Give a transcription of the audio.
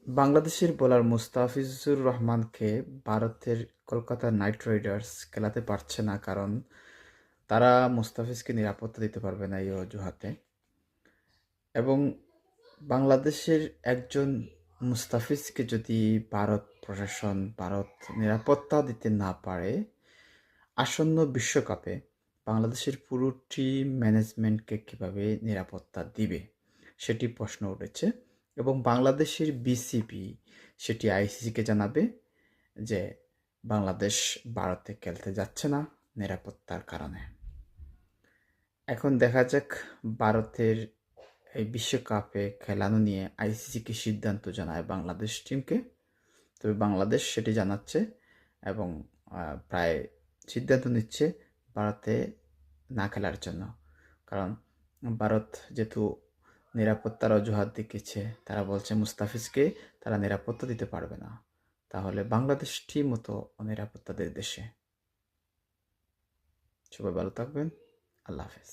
বাংলাদেশের বোলার মুস্তাফিজুর রহমানকে ভারতের কলকাতা নাইট রাইডার্স খেলাতে পারছে না, কারণ তারা মুস্তাফিজকে নিরাপত্তা দিতে পারবে না এই অজুহাতে। এবং বাংলাদেশের একজন মুস্তাফিজকে যদি ভারত প্রশাসন ভারত নিরাপত্তা দিতে না পারে, আসন্ন বিশ্বকাপে বাংলাদেশের পুরো টিম ম্যানেজমেন্টকে কীভাবে নিরাপত্তা দিবে সেটি প্রশ্ন উঠেছে। এবং বাংলাদেশের বিসিবি সেটি আইসিসিকে জানাবে যে বাংলাদেশ ভারতে খেলতে যাচ্ছে না নিরাপত্তার কারণে। এখন দেখা যাক ভারতের এই বিশ্বকাপে খেলানো নিয়ে আইসিসি কি সিদ্ধান্ত জানায় বাংলাদেশ টিমকে। তবে বাংলাদেশ সেটি জানাচ্ছে এবং প্রায় সিদ্ধান্ত নিচ্ছে ভারতে না খেলার জন্য। কারণ ভারত যেহেতু নিরাপত্তার অজুহাত দেখিয়েছে, তারা বলছে মুস্তাফিজকে তারা নিরাপত্তা দিতে পারবে না, তাহলে বাংলাদেশ টিমও তো নিরাপত্তাদের দেশে। সবাই ভালো থাকবেন। আল্লাহ হাফেজ।